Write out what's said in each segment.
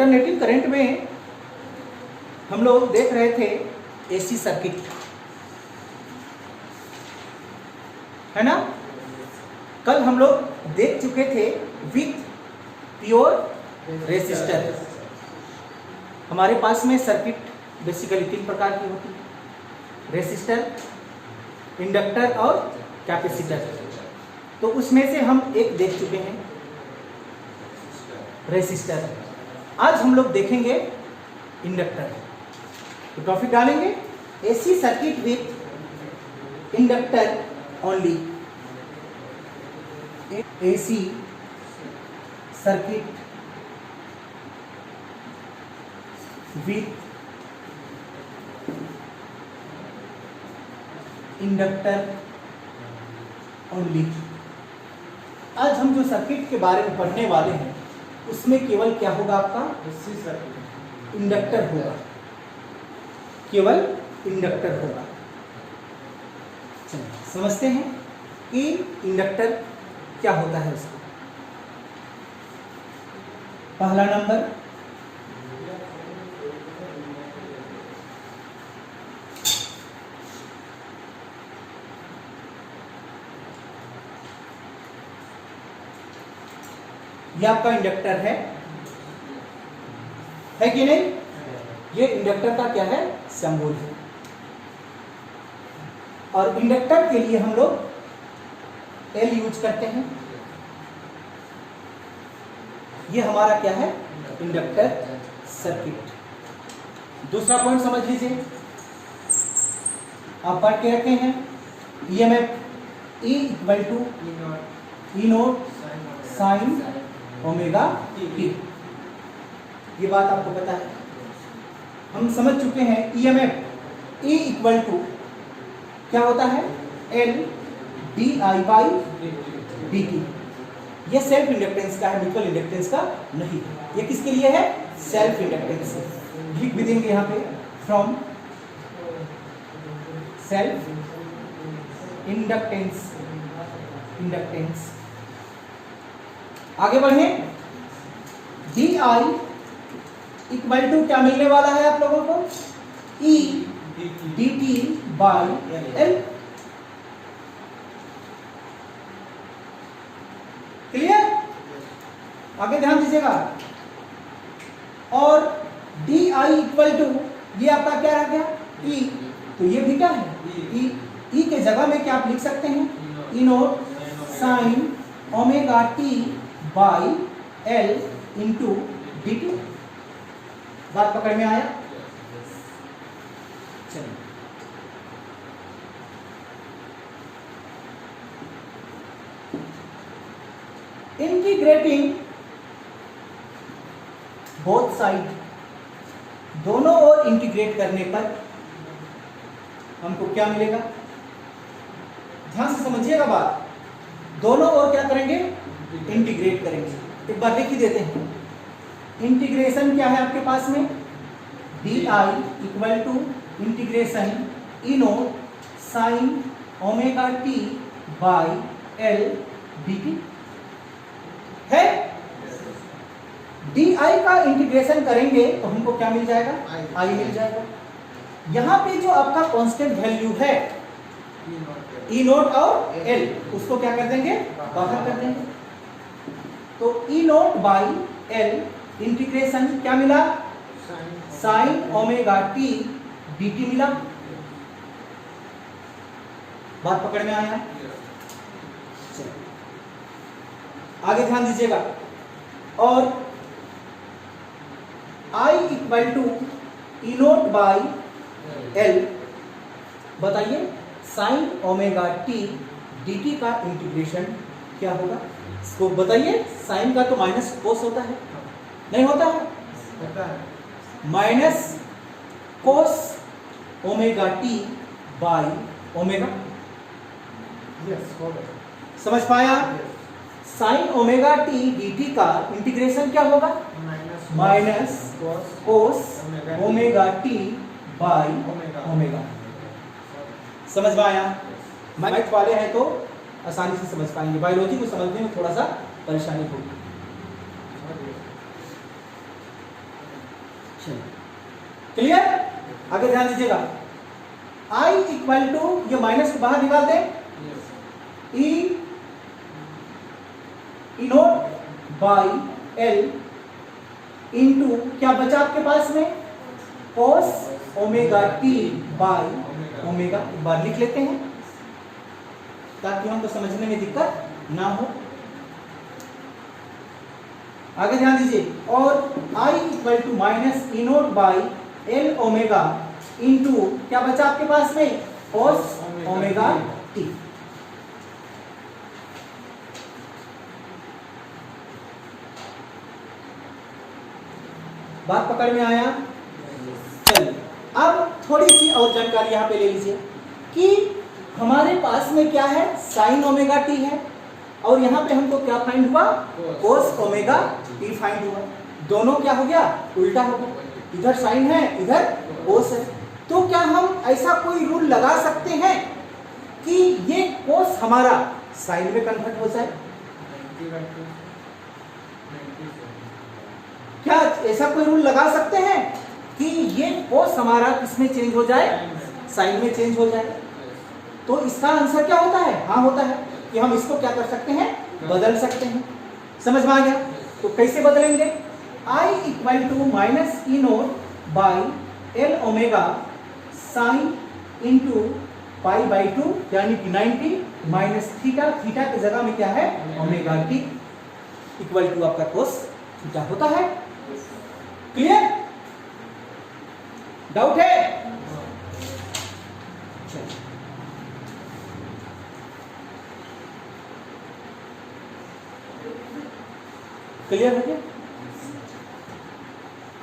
Alternating current में हम लोग देख रहे थे एसी सर्किट, है ना। कल हम लोग देख चुके थे विथ प्योर रेसिस्टर। हमारे पास में सर्किट बेसिकली 3 प्रकार की होती है, रेसिस्टर, इंडक्टर और कैपेसिटर। तो उसमें से हम एक देख चुके हैं रेसिस्टर। आज हम लोग देखेंगे इंडक्टर। तो टॉपिक डालेंगे AC circuit with inductor only. AC circuit with inductor only. आज हम जो सर्किट के बारे में पढ़ने वाले हैं उसमें केवल क्या होगा, आपका एसी सर्किट, इंडक्टर होगा, केवल इंडक्टर होगा। चलिए समझते हैं कि इंडक्टर क्या होता है उसका। पहला नंबर, ये आपका इंडक्टर है कि नहीं। ये इंडक्टर का क्या है, सिंबल है। और इंडक्टर के लिए हम लोग एल यूज करते हैं। ये हमारा क्या है, इंडक्टर सर्किट। दूसरा पॉइंट समझ लीजिए, आप पढ़ के रखे हैं EMF E equal to E naught sine omega T. ये बात आपको पता है, हम समझ चुके हैं। ईएमएफ E इक्वल टू क्या होता है, L D I by D T. ये सेल्फ इंडक्टेंस का है, म्यूचुअल इंडक्टेंस का नहीं। ये किसके लिए है, सेल्फ इंडक्टेंस। लिख भी देंगे यहाँ पे, फ्रॉम सेल्फ इंडक्टेंस। आगे बढ़े, डी आई इक्वल टू क्या मिलने वाला है आप लोगों को, E D T by L. Clear, आगे ध्यान दीजिएगा। और डी आई इक्वल टू ये आपका क्या रह गया, ई, तो ये भी क्या है, ई के जगह में क्या आप लिख सकते हैं, E naught sine omega T by L into D T. बात पकड़ में आया। चलिए इंटीग्रेटिंग बोथ साइड, दोनों ओर इंटीग्रेट करने पर हमको क्या मिलेगा, ध्यान से समझिएगा बात। दोनों ओर क्या करेंगे, इंटीग्रेट करेंगे। एक बार लिख ही देते हैं, इंटीग्रेशन क्या है आपके पास में, D I equal to integration E naught sine omega T by L D T है। डी आई का इंटीग्रेशन करेंगे तो हमको क्या मिल जाएगा, आई मिल जाएगा। यहाँ पे जो आपका कांस्टेंट वैल्यू है ई नोट और एल, उसको क्या कर देंगे, बाहर कर देंगे। तो E naught by L integration क्या मिला, sign omega T D T मिला। बात पकड़ में आया। आगे ध्यान दीजिएगा। और I equal to E naught by L, बताइए sine omega T D T का इंटीग्रेशन क्या होगा, इसको बताइए। साइन का तो माइनस कोस होता है, नहीं होता है, minus cos omega T by omega. समझ पाया। Sign omega T D T का इंटीग्रेशन क्या होगा, minus cos omega T by omega. समझ में आया। मैथ वाले हैं तो आसानी से समझ पाएंगे, बायोलॉजी को समझने में थोड़ा सा परेशानी होगी। चलिए क्लियर, आगे ध्यान दीजिएगा। I इक्वल टू, ये माइनस को बाहर निकाल दें, ई नोट बाई एल इंटू क्या बचा आपके पास में, कोस ओमेगा टी बाई ओमेगा। एक बार लिख लेते हैं ताकि हमको समझने में दिक्कत ना हो। आगे ध्यान दीजिए, और I equal to minus E naught by L omega into क्या बचा आपके पास में, कोस ओमेगा टी। बात पकड़ में आया? चलिए अब थोड़ी सी और जानकारी यहां पे ले लीजिए कि हमारे पास में क्या है, साइन ओमेगा टी है, और यहां पे हमको क्या फाइंड हुआ, कोस ओमेगा टी फाइंड हुआ। दोनों क्या हो गया, उल्टा हो गया, इधर साइन है इधर कोस है। तो क्या हम ऐसा कोई रूल लगा सकते हैं कि ये कोस हमारा साइन में कन्वर्ट हो जाए? क्या ऐसा कोई रूल लगा सकते हैं कि ये कोस हमारा किसमें चेंज हो जाए, साइन में चेंज हो जाए? तो इसका आंसर क्या होता है, हाँ होता है कि हम इसको क्या कर सकते हैं, बदल सकते हैं। समझ में आ गया? तो कैसे बदलेंगे, I equal to minus E naught by L omega sine into pi by two यानी कि 90 माइनस थीटा, थीटा की जगह में क्या है, ओमेगा टी इक्वल टू आपका कोस थीटा होता है। क्लियर, डाउट है? क्लियर हो गया?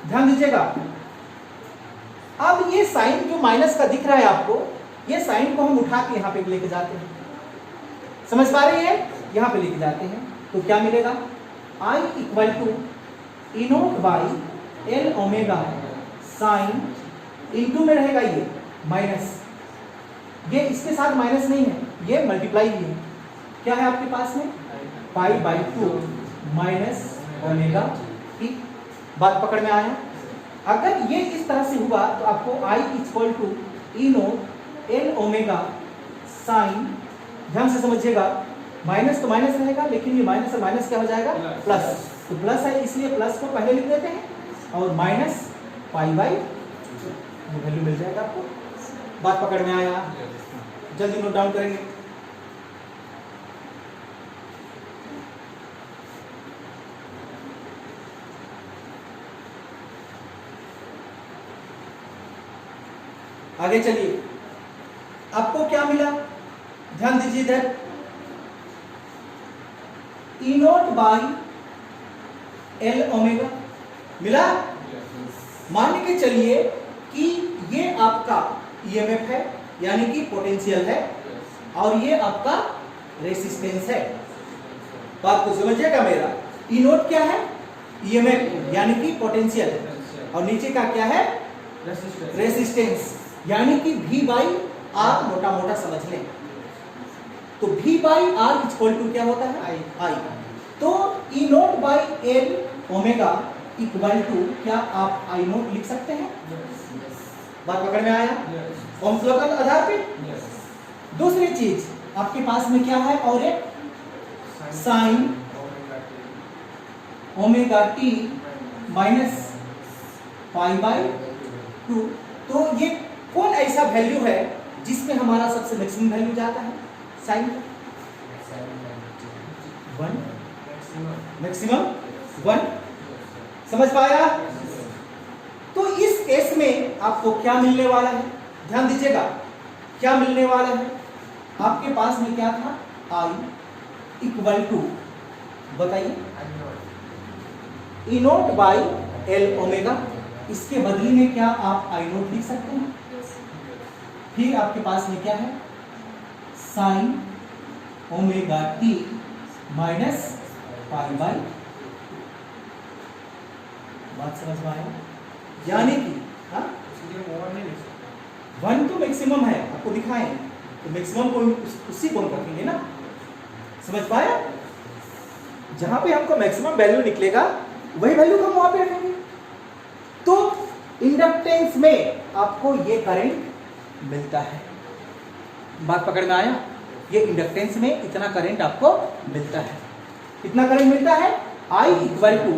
ध्यान दीजिएगा, अब ये साइन जो माइनस का दिख रहा है आपको, ये साइन को हम उठा के यहां पे लेके जाते हैं। समझ पा रही है? यहां पे लेके जाते हैं तो क्या मिलेगा, I equal to E naught by L omega sine into में रहेगा ये माइनस, ये इसके साथ माइनस नहीं है, ये मल्टीप्लाई ही है। क्या है आपके पास में, पाई by to minus omega t. बात पकड़ में आया? अगर ये इस तरह से हुआ तो आपको I equal to E naught L omega sine, ध्यान से समझिएगा, माइनस तो माइनस रहेगा लेकिन ये माइनस और माइनस क्या हो जाएगा, प्लस। तो प्लस है इसलिए प्लस को पहले लिख देते हैं और माइनस पाई बाई ये वैल्यू मिल जाएगा आपको। बात पकड़ में आया? जल्दी नोट डाउन करेंगे। आगे चलिए, आपको क्या मिला, ध्यान दीजिए इधर, ई नोट बाई एल ओमेगा मिला। मान के चलिए कि ये आपका ईएमएफ है यानी कि पोटेंशियल है, और ये आपका रेसिस्टेंस है। बात को समझिएगा मेरा, ई नोट क्या है, ईएमएफ यानी कि पोटेंशियल, और नीचे का क्या है, रेसिस्टेंस यानी कि V बाई आर, मोटा मोटा समझ लें। तो V by R equal to क्या होता है, I। तो E naught by L omega equal to क्या आप आई नोट लिख सकते हैं? बात पकड़ में आया? ओम्स लॉ के आधार पे। दूसरी चीज आपके पास में क्या है, और एक sign omega T minus pi by to. तो ये कौन ऐसा वैल्यू है जिसमें हमारा सबसे मैक्सिमम वैल्यू जाता है, साइन 1, मैक्सिमम 1। समझ पाया? तो इस केस में आपको क्या मिलने वाला है, ध्यान दीजिएगा, क्या मिलने वाला है, आपके पास में क्या था, I इक्वल टू, बताइए, ई नोट बाई एल ओमेगा। इसके बदले में क्या आप आई नोट लिख सकते हैं? फिर आपके पास में क्या है, sign omega T minus pi by. बात समझ में आया? यानी कि हाँ, 1 तो मैक्सिमम है, आपको दिखाएं तो मैक्सिमम को उसी को रखेंगे ना। समझ पाया? जहां पे हमको मैक्सिमम वैल्यू निकलेगा वही वैल्यू हम वहां पे रखेंगे। तो इंडक्टेंस में आपको ये करंट मिलता है। बात पकड़ में आया? ये इंडक्टेंस में इतना करंट आपको मिलता है। कितना करंट मिलता है? I equal to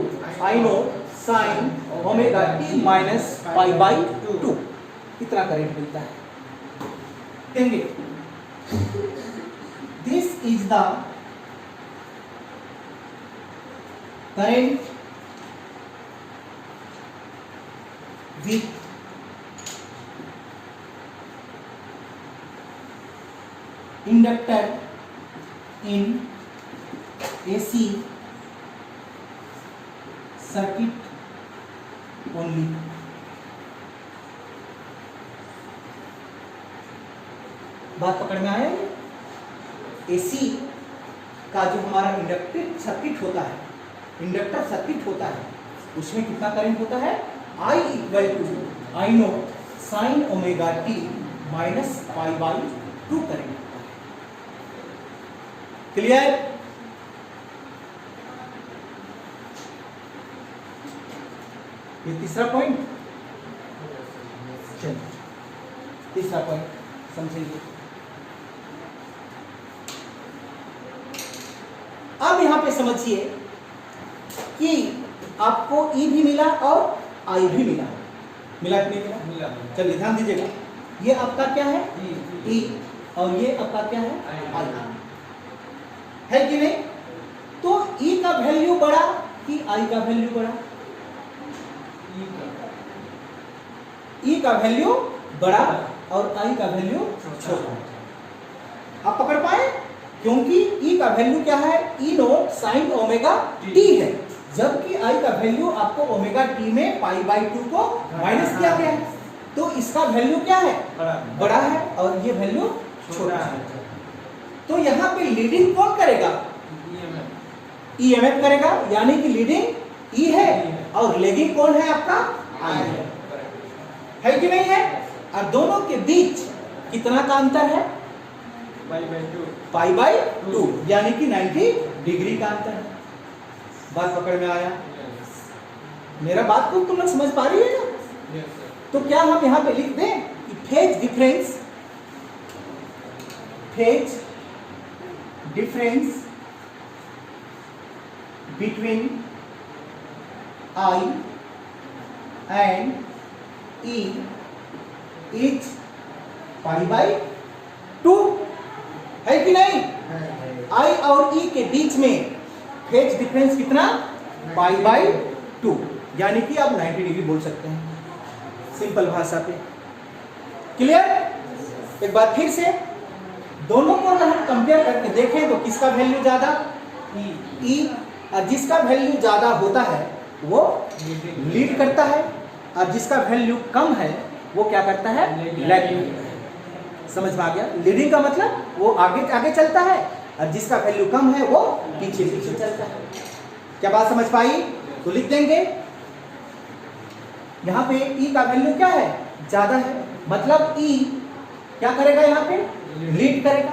I naught sine omega T minus pi by 2, इतना करंट मिलता है। देंगे this is the current with inductor in AC circuit only. बात पकड़ में आया? AC का जो हमारा इंडक्टिव सर्किट होता है, इंडक्टर सर्किट होता है, उसमें कितना करंट होता है? I equal to I naught sine omega T minus pi by 2 current. Clear? ये तीसरा पॉइंट। चलिए तीसरा पॉइंट समझेंगे। अब यहां पे समझिए कि आपको E भी मिला और I भी मिला। मिला कि नहीं मिला? मिला। चलिए ध्यान दीजिएगा, ये आपका क्या है? E और ये आपका क्या है? I है कि नहीं? तो E का वैल्यू बड़ा कि I का वैल्यू बड़ा? E का वैल्यू बड़ा और I का वैल्यू छोटा। आप पकड़ पाए? क्योंकि E का वैल्यू क्या है? E not sine omega t है, जबकि I का वैल्यू आपको ओमेगा t में पाई बाई 2 को माइनस किया गया है, तो इसका वैल्यू क्या है? बड़ा है और ये वैल्यू छोटा है। तो यहाँ पे लीडिंग कौन करेगा? EMF करेगा, यानी कि लीडिंग E है और लेगिंग कौन है? आपका I है कि नहीं है? और दोनों के बीच कितना का अंतर है? पाई बाई 2, यानी कि 90 डिग्री का अंतर है। बात पकड़ में आया? मेरा बात को तुम लोग समझ पा रही है ना? तो क्या हम यहाँ पे लिख दें कि phase difference between I and E is pi by 2, है कि नहीं? I और E के बीच में फेज डिफरेंस कितना? पाई बाई 2, यानी कि आप 90 डिग्री बोल सकते हैं सिंपल भाषा पे। क्लियर? एक बार फिर से दोनों को अगर हम कंपेयर करके देखें तो किसका वैल्यू ज्यादा? E। और जिसका वैल्यू ज्यादा होता है वो लीड करता है और जिसका वैल्यू कम है वो क्या करता है? लैग। समझ में आ गया? लीडिंग का मतलब वो आगे आगे चलता है और जिसका वैल्यू कम है वो पीछे पीछे चलता है। क्या बात समझ पाई? तो लिख देंगे यहाँ पे E का वैल्यू क्या है? ज्यादा है, मतलब E क्या करेगा? यहाँ पे लीड करेगा।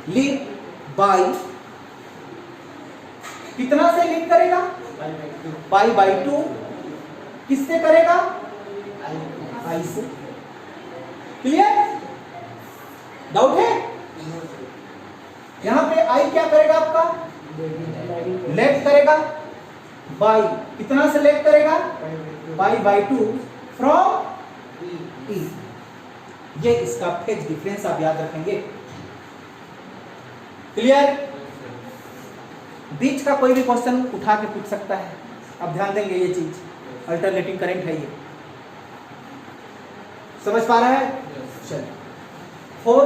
लीड बाई कितना से लीड करेगा? पाई बाई 2। किससे करेगा? I से। क्लियर? डाउट है? यहां पे I क्या करेगा? आपका लेग करेगा। बाई कितना से लेग करेगा? पाई बाई 2 फ्रॉम E। ये इसका फेज डिफरेंस आप याद रखेंगे। क्लियर? बीच का कोई भी क्वेश्चन उठा के पूछ सकता है। अब ध्यान देंगे, ये चीज अल्टरनेटिंग करंट है। ये समझ पा रहा है? चलिए 4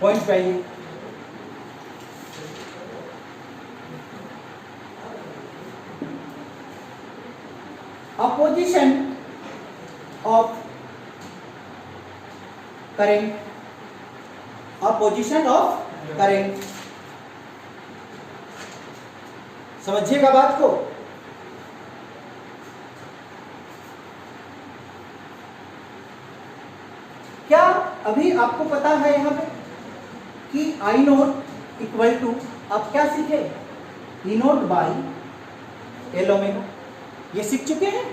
पॉइंट पे आइए। Opposition of current, opposition of current. समझिएगा बात को। क्या अभी आपको पता है यहां पे कि I नोट इक्वल टू, आप क्या सीखे? E naught by L omega. ये सीख चुके हैं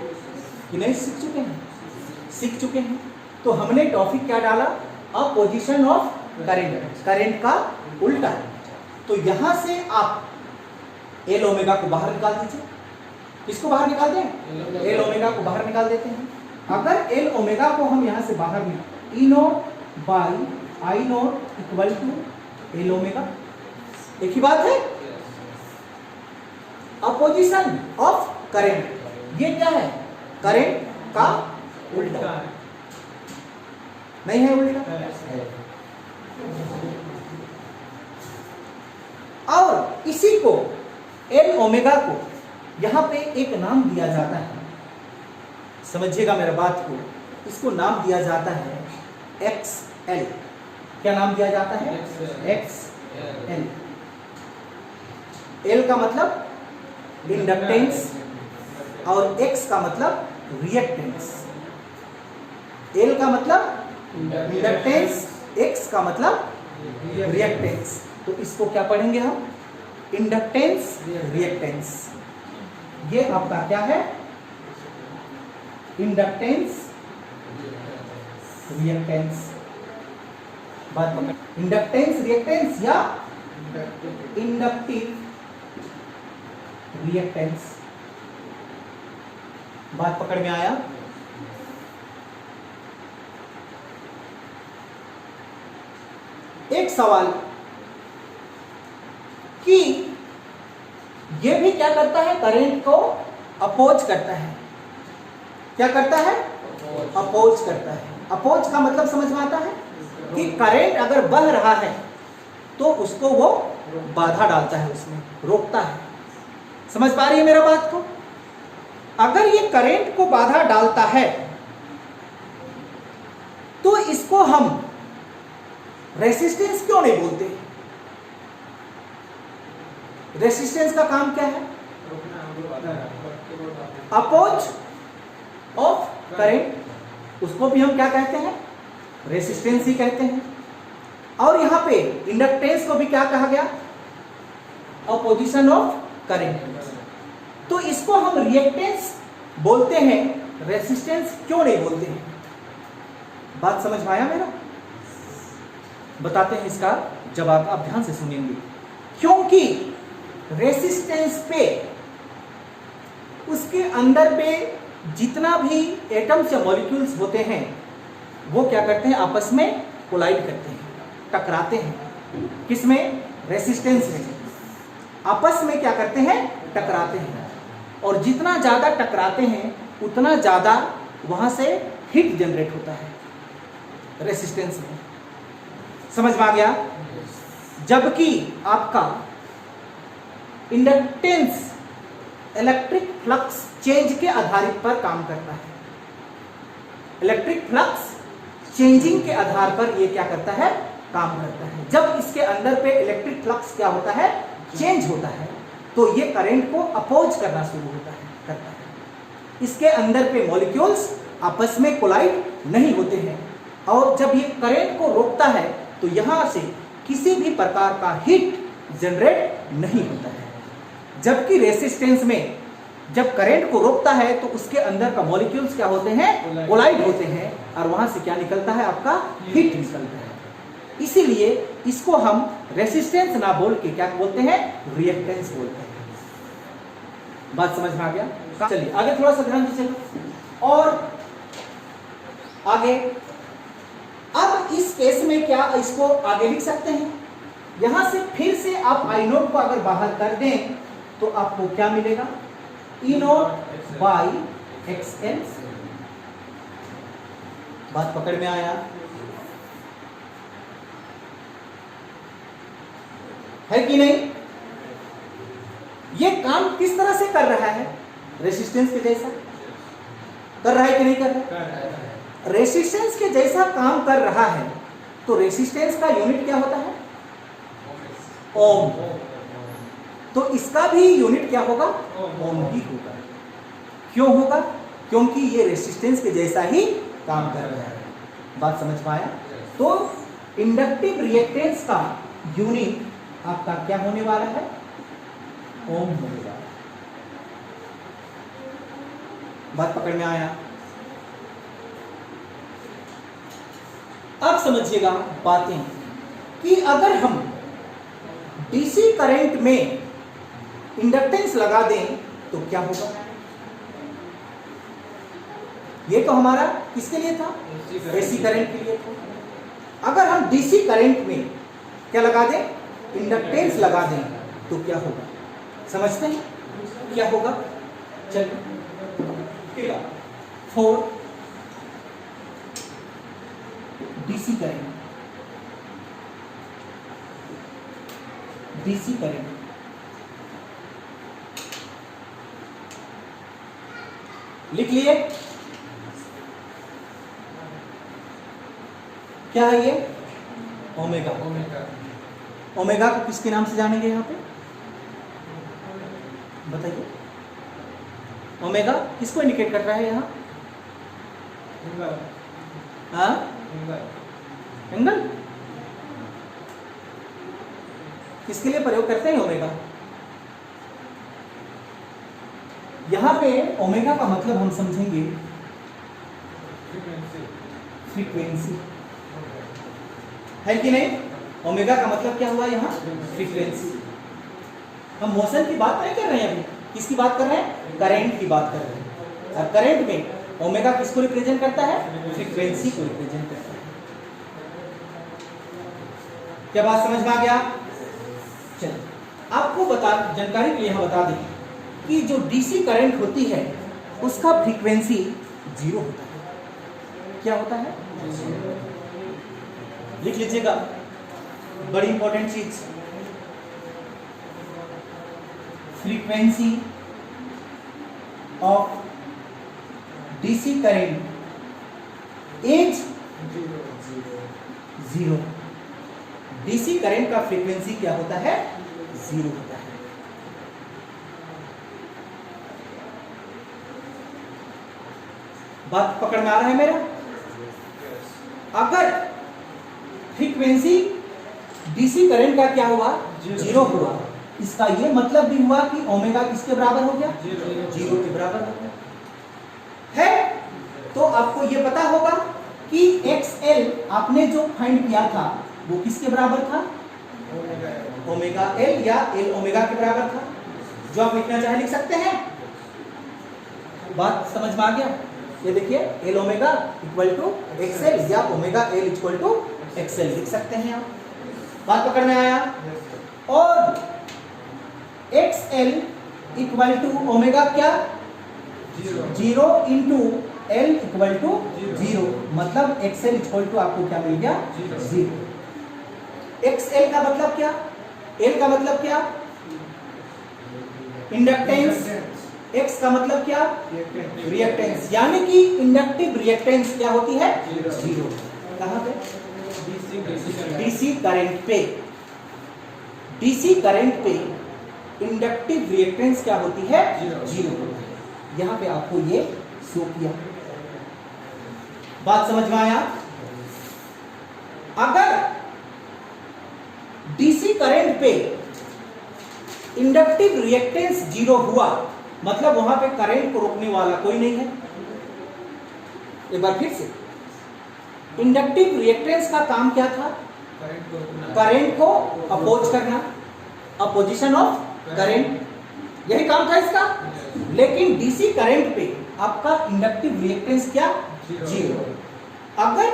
कि नहीं सीख चुके हैं? सीख चुके हैं। तो हमने टॉपिक क्या डाला, अपोजिशन ऑफ करंट, करंट का उल्टा। तो यहां से आप एल ओमेगा को बाहर निकाल दीजिए। इसको बाहर निकाल दें, एल ओमेगा को बाहर निकाल देते हैं। अगर एल ओमेगा को हम यहां से बाहर निकाल, E naught by I naught equal to L omega, एक ही बात है। अपोजिशन ऑफ करंट, ये क्या है, करंट का उल्टा, नहीं है उल्टा। और इसी को एल ओमेगा को यहां पे एक नाम दिया जाता है, समझिएगा मेरा बात को, इसको नाम दिया जाता है एक्स एल। क्या नाम दिया जाता है, एक्स एल। एल का मतलब इंडक्टेंस और एक्स का मतलब रिएक्टेंस। एल का मतलब इंडक्टेंस, एक्स का मतलब रिएक्टेंस। तो इसको क्या पढ़ेंगे हम, इंडक्टेंस रिएक्टेंस। ये आपका क्या है, इंडक्टेंस रिएक्टेंस। बात पकड़, इंडक्टेंस रिएक्टेंस या इंडक्टिव रिएक्टेंस। बात पकड़ में आया। एक सवाल कि यह भी क्या करता है, करंट को अपोज करता है। क्या करता है, अपोज करता है। अपोज का मतलब समझ में आता है कि करंट अगर बह रहा है तो उसको वो बाधा डालता है, उसमें रोकता है। समझ पा रही है मेरा बात को। अगर ये करंट को बाधा डालता है तो इसको हम रेसिस्टेंस क्यों नहीं बोलते। रेसिस्टेंस का काम क्या है, अपोज ऑफ करंट। उसको भी हम क्या कहते हैं, रेसिस्टेंस ही कहते हैं। और यहां पे इंडक्टेंस को भी क्या कहा गया, अपोजिशन ऑफ करंट। तो इसको हम रिएक्टेंस बोलते हैं, रेसिस्टेंस क्यों नहीं बोलते हैं। बात समझ में आया मेरा। बताते हैं इसका जवाब, आप ध्यान से सुनेंगे। क्योंकि रेसिस्टेंस पे उसके अंदर पे जितना भी एटम्स या मॉलिक्यूल्स होते हैं वो क्या करते हैं, आपस में कोलाइड करते हैं, टकराते हैं। किसमें, रेसिस्टेंस में। आपस में क्या करते हैं, टकराते हैं। और जितना ज्यादा टकराते हैं उतना ज्यादा वहां से हीट जनरेट होता है रेसिस्टेंस में। समझ में आ गया। जबकि आपका इंडक्टेंस इलेक्ट्रिक फ्लक्स चेंज के आधारित पर काम करता है। इलेक्ट्रिक फ्लक्स चेंजिंग के आधार पर ये क्या करता है, काम करता है। जब इसके अंदर पे इलेक्ट्रिक फ्लक्स क्या होता है, चेंज होता है, तो ये करंट को अपोज करना शुरू करता है। इसके अंदर पे मॉलिक्यूल्स आपस में कोलाइड नहीं होते हैं। और जब ये करंट को रोकता है तो यहां से किसी भी प्रकार का हीट जनरेट नहीं होता है। जबकि रेसिस्टेंस में जब करंट को रोकता है तो उसके अंदर का मॉलिक्यूल्स क्या होते हैं, कोलाइड होते हैं, और वहां से क्या निकलता है, आपका हीट निकलता है। इसीलिए इसको हम रेसिस्टेंस ना बोल के क्या बोलते हैं, रिएक्टेंस बोलते हैं। बात समझ में आ गया। चलिए आगे थोड़ा सा ध्यान दीजिए। और आगे अब इस केस में क्या इसको आगे लिख सकते हैं, यहां से फिर से आप आई नोट को अगर बाहर कर दें तो आपको क्या मिलेगा, ई नोट बाई एक्स एल। बात पकड़ में आया है कि नहीं। ये काम किस तरह से कर रहा है, रेसिस्टेंस के जैसा कर रहा है कि नहीं कर रहा है। रेसिस्टेंस के जैसा काम कर रहा है तो रेसिस्टेंस का यूनिट क्या होता है, ओम। तो इसका भी यूनिट क्या होगा, ओम ही होगा। क्यों होगा, क्योंकि ये रेसिस्टेंस के जैसा ही काम कर रहा है। बात समझ पाया। तो इंडक्टिव रिएक्टेंस का यूनिट आपका क्या होने वाला है, ओम होने वाला है। बात पकड़ में आया। अब समझिएगा बातें कि अगर हम डीसी करंट में इंडक्टेंस लगा दें तो क्या होगा। ये तो हमारा किसके लिए था, एसी करंट के लिए था। अगर हम डीसी करंट में क्या लगा दें, इंडक्टेंस लगा दें तो क्या होगा, समझते हैं क्या होगा। चलिए 4 डीसी करंट, डीसी करंट लिख लिए। क्या है ये, ओमेगा। ओमेगा को किसके नाम से जानेंगे यहाँ पे, बताइए। ओमेगा किसको इंडिकेट कर रहा है यहाँ, हाँ एंगल, किसके लिए प्रयोग करते हैं ओमेगा। यहां पे ओमेगा का मतलब हम समझेंगे फ्रीक्वेंसी, है कि नहीं। ओमेगा का मतलब क्या हुआ यहाँ, फ्रीक्वेंसी। हम मोशन की बात नहीं कर रहे हैं अभी, किसकी बात कर रहे हैं, करंट की बात कर रहे हैं। और करंट में ओमेगा किसको रिप्रेजेंट करता है, फ्रीक्वेंसी को रिप्रेजेंट करता है। क्या बात समझ में आ गया। चलिए आपको जानकारी के लिए हम बता दें कि जो डीसी करंट होती है उसका फ्रीक्वेंसी 0 होता है। क्या होता है, लिख लीजिएगा, बड़ी इंपॉर्टेंट चीज। Frequency of DC current is 0। DC current का फ्रीक्वेंसी क्या होता है, 0 होता है। बात पकड़ में आ रहा है मेरा। अगर फ्रीक्वेंसी डीसी करंट का क्या हुआ, 0 हुआ, इसका ये मतलब भी हुआ कि ओमेगा किसके बराबर हो गया, 0 के बराबर हो गया है। तो आपको ये पता होगा कि XL आपने जो फाइंड किया था वो किसके बराबर था, ओमेगा L या L ओमेगा के बराबर था। जो आप लिखना चाहे लिख सकते हैं। बात समझ में आ गया। ये देखिए L omega equal to XL या omega L equal to XL लिख सकते हैं आप। बात पकड़ में आया। और XL इक्वल टू ओमेगा क्या, 0 इंटू L इक्वल टू 0, मतलब XL इक्वल टू आपको क्या मिल गया, 0। XL का मतलब क्या, L का मतलब क्या, इंडक्टेंस, X का मतलब क्या, रिएक्टेंस, यानी कि इंडक्टिव रिएक्टेंस क्या होती है, 0। कहां पे, डीसी करंट पे। डीसी करंट पे इंडक्टिव रिएक्टेंस क्या होती है, 0। यहां पे आपको ये शो किया। बात समझ में आया। अगर डीसी करंट पे इंडक्टिव रिएक्टेंस 0 हुआ, मतलब वहां पे करंट को रोकने वाला कोई नहीं है। एक बार फिर से, इंडक्टिव रिएक्टेंस का काम क्या था, करंट को अपोज करना, अपोजिशन ऑफ करंट, यही काम था इसका। लेकिन डीसी करंट पे आपका इंडक्टिव रिएक्टेंस क्या, 0। अगर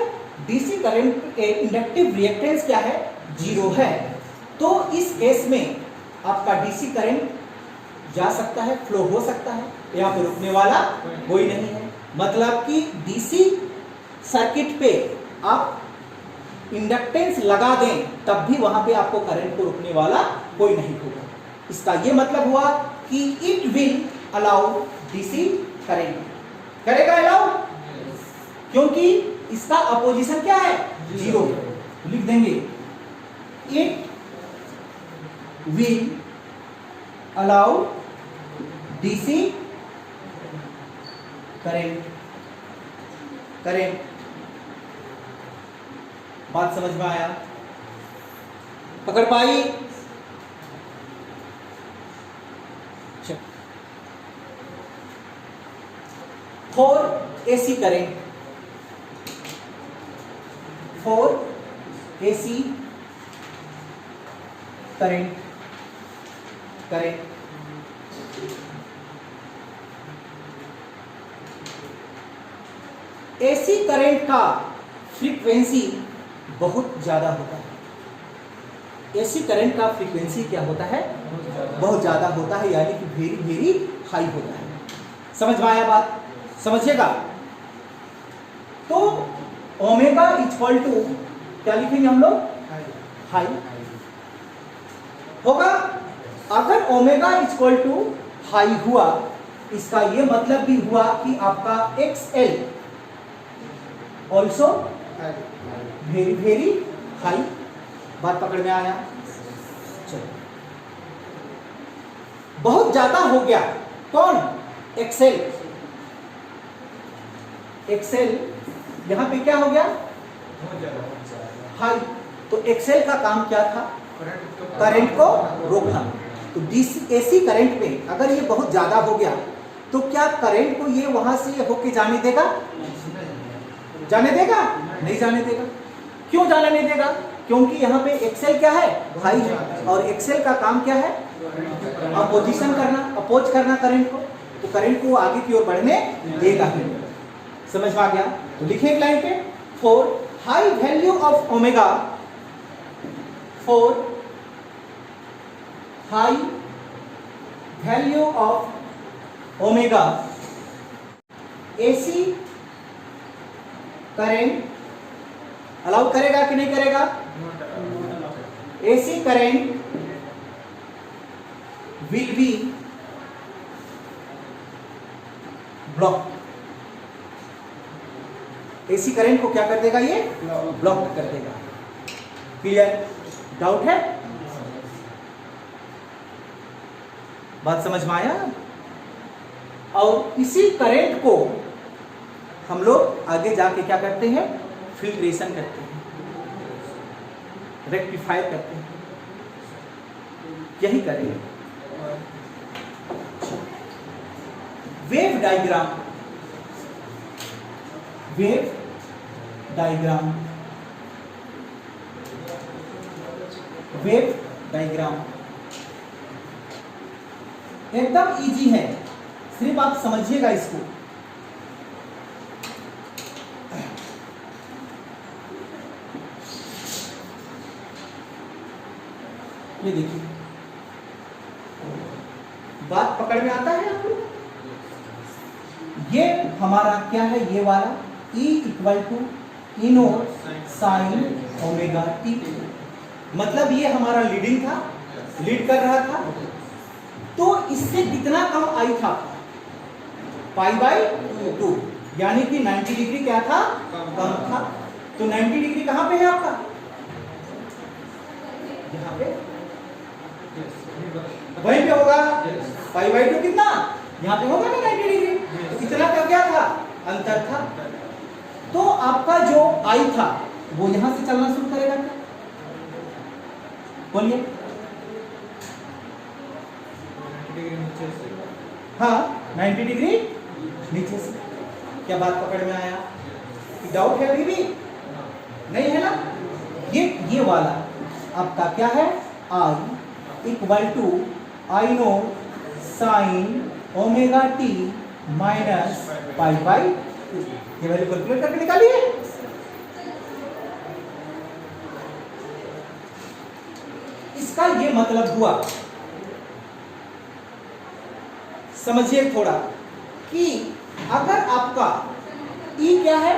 डीसी करंट इंडक्टिव रिएक्टेंस क्या है, 0 है, तो इस केस में आपका डीसी करंट जा सकता है, फ्लो हो सकता है, यहाँ पे रुकने वाला कोई नहीं है। मतलब कि डीसी सर्किट पे आप इंडक्टेंस लगा दें तब भी वहां पे आपको करंट को रोकने वाला कोई नहीं होगा। इसका ये मतलब हुआ कि it will allow DC current, करेगा अलाउ, क्योंकि इसका अपोजिशन क्या है, 0। लिख देंगे it will allow DC current. बात समझ में आया, पकड़ पाई। For AC current, 4 AC current AC current का फ्रीक्वेंसी बहुत ज्यादा होता है। AC करंट का फ्रीक्वेंसी क्या होता है? बहुत ज्यादा होता है, यानी कि वेरी वेरी हाई होता है। समझ में आया बात? समझिएगा। तो ओमेगा इक्वल टू क्या लिखेंगे हम लोग? हाई होगा। अगर ओमेगा इक्वल टू हाई हुआ, इसका ये मतलब भी हुआ कि आपका XL also very very high. बात पकड़ में आया? चलो, बहुत ज्यादा हो गया। कौन? XL यहां पे क्या हो गया? हाई। तो XL का काम क्या था? करंट को रोकना। तो AC करंट में अगर ये बहुत ज्यादा हो गया तो क्या करंट को ये वहां से होके जाने देगा? जाने देगा? नहीं जाने देगा। क्यों जाने नहीं देगा? क्योंकि यहाँ पे XL क्या है? हाई है। और XL का काम क्या है? अपोजिशन करना, अपोज करना करंट को। तो करंट को आगे की ओर बढ़ने देगा ही। समझ में आ गया? तो लिखें एक लाइन पे, for high value of omega, for high value of omega, AC current allow करेगा कि नहीं करेगा? AC current will be block. AC current को क्या कर देगा? ये ब्लॉक कर देगा। क्लियर? डाउट है? बात समझ में आया? और इसी करंट को हम लोग आगे जाके क्या करते हैं? फिल्ट्रेशन करते हैं, रेक्टिफाई करते हैं। यही करेंगे। Wave diagram, wave diagram, wave diagram एकदम इजी है, सिर्फ आप समझिएगा इसको। ये देखिए, बात पकड़ में आता है आपको? ये हमारा क्या है? ये वाला E equal to Eno sine omega T. मतलब ये हमारा लीडिंग था, लीड कर रहा था। तो इससे कितना कम आई था? π/2, यानी कि 90 डिग्री क्या था? कम था। तो 90 डिग्री कहां पे है आपका? यहाँ पे, वहीं पे होगा। π/2 कितना? यहाँ पे होगा ना 90 डिग्री। तो कितना का क्या था? अंतर था। तो आपका जो आई था वो यहां से चलना शुरू करेगा क्या? बोलिए। हाँ, 90 डिग्री नीचे से। क्या बात पकड़ में आया? डाउट है अभी भी? नहीं है ना? ये वाला आपका क्या है? I equal to I naught sine omega T minus π/2। ये वैल्यू कैलकुलेट करके निकालिए। इसका ये मतलब हुआ, समझिए थोड़ा, कि अगर आपका E क्या है?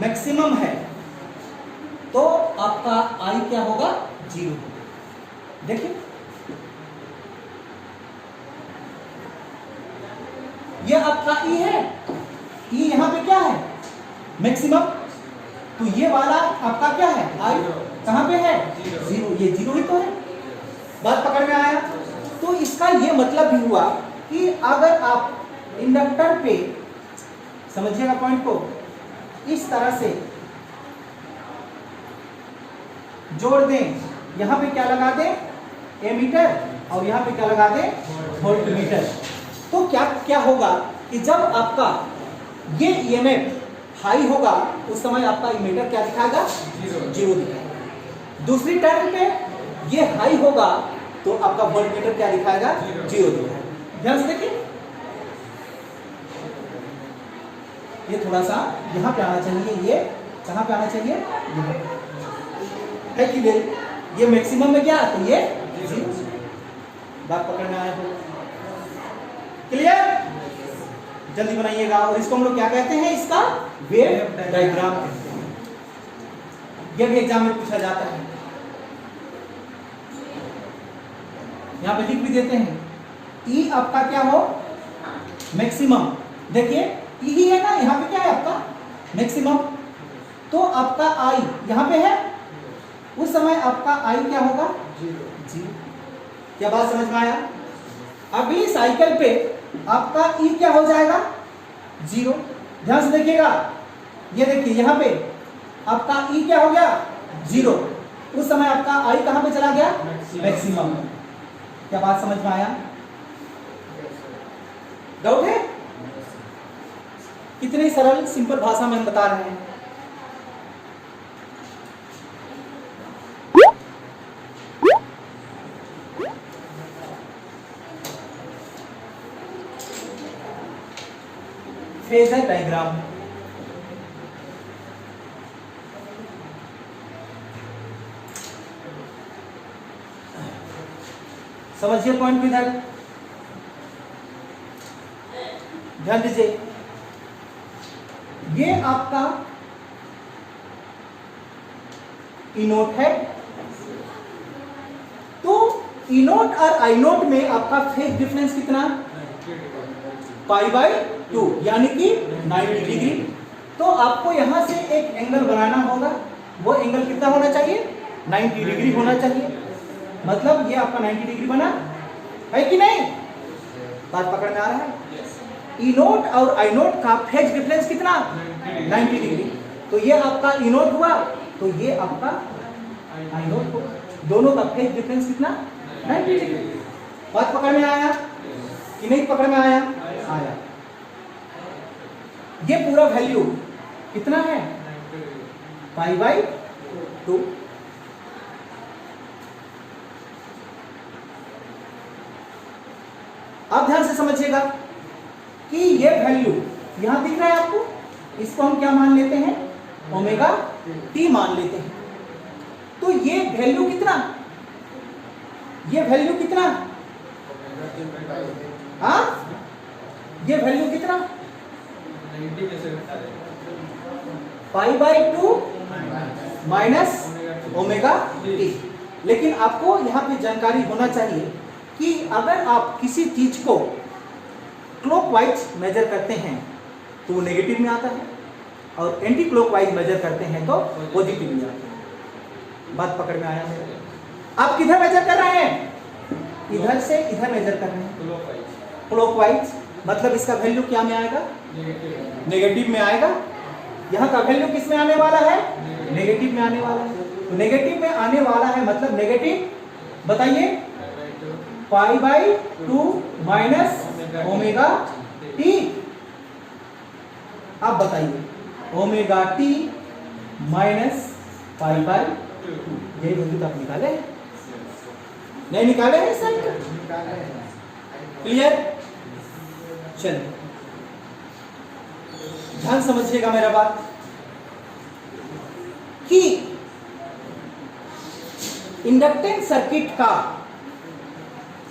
मैक्सिमम है, तो आपका I क्या होगा? 0। देखिए, यह आपका E है। E यहां पे क्या है? मैक्सिमम। तो ये वाला आपका क्या है? I कहां पे है? 0। ये 0 ही तो है। बात पकड़ में आया? तो इसका ये मतलब भी हुआ कि अगर आप इंडक्टर पे, समझिएगा पॉइंट को, इस तरह से जोड़ दें, यहां पे क्या लगा दें? एमीटर, और यहां पे क्या लगा दें? वोल्टमीटर। तो क्या होगा कि जब आपका ये EMF हाई होगा उस समय आपका इमीटर क्या दिखाएगा? जीरो दिखाएगा। दूसरी टर्म पे ये हाई होगा तो आपका वोल्टमीटर क्या दिखाएगा? जीरो दिखाएगा। ध्यान से देखिए, ये थोड़ा सा यहाँ पे आना चाहिए, ये कहाँ पे आना चाहिए? है कि नहीं? ये मैक्सिमम में क्या तो ये जीरो। बात पकड़ में आया हो? क्लियर? जल्दी बनाइएगा। और इसको हम लोग क्या कहते हैं? इसका वेव डायग्राम कहते हैं। यह भी एग्जाम में पूछा जाता है। यहां पे लिख भी देते हैं ई आपका क्या हो? मैक्सिमम। देखिए ई ही है ना, यहाँ पे क्या है आपका? मैक्सिमम। तो आपका आई यहाँ पे है, उस समय आपका आई क्या होगा? जीरो। क्या बात समझ में आया? अगली साइकिल पे आपका ई क्या हो जाएगा? जीरो। ध्यान से देखिएगा, ये देखिए यहाँ पे आपका ई क्या हो गया? जीरो। उस समय आपका आई कहां पे चला गया? मैक्सिमम। क्या बात समझ में आया? डाउट है? कितनी सरल सिंपल भाषा में हम बता रहे हैं। Phasor diagram. समझिए पॉइंट किधर? ध्यान दीजिए, ये आपका ई नोट है, तो ई नोट और आई नोट में आपका फेज डिफरेंस कितना? π/2 यानी कि 90 डिग्री। तो आपको यहां से एक एंगल बनाना होगा, वो एंगल कितना होना चाहिए? 90 डिग्री होना चाहिए। मतलब ये आपका 90 डिग्री बना है कि नहीं? बात पकड़ में आ रहा है? ई नोट और आई नोट का फेज डिफरेंस कितना? 90 डिग्री। तो ये आपका ई नोट हुआ, तो ये आपका आई नोट हुआ। दोनों का फेज डिफरेंस कितना? 90 डिग्री। बात पकड़ में आया कि नहीं पकड़ में आया? आया। ये पूरा वैल्यू कितना है? π/2। अब ध्यान से समझिएगा कि ये वैल्यू यहां दिख रहा है आपको, इसको हम क्या मान लेते हैं? ओमेगा टी मान लेते हैं। तो ये वैल्यू कितना? ये वैल्यू कितना? हाँ, ये वैल्यू कितना? π/2 माइनस ओमेगा टी। लेकिन आपको यहाँ पे जानकारी होना चाहिए कि अगर आप किसी चीज को क्लॉकवाइज मेजर करते हैं तो वो नेगेटिव में आता है, और एंटी क्लॉकवाइज मेजर करते हैं तो पॉजिटिव में आता है। बात पकड़ में आया है? आप किधर मेजर कर रहे हैं? इधर से इधर मेजर कर रहे हैं क्लॉकवाइज। मतलब इसका वैल्यू क्या में आएगा? नेगेटिव में आएगा। यहाँ का वैल्यू किस में आने वाला है? नेगेटिव में आने वाला है। तो नेगेटिव में आने वाला है मतलब नेगेटिव, बताइए, π/2 माइनस ओमेगा टी। आप बताइए, ओमेगा टी माइनस π/2। यही वैल्यू तो आप निकाले? नहीं निकाले हैं सर? क्लियर? चलिए ध्यान समझिएगा मेरा बात कि इंडक्टेंस सर्किट का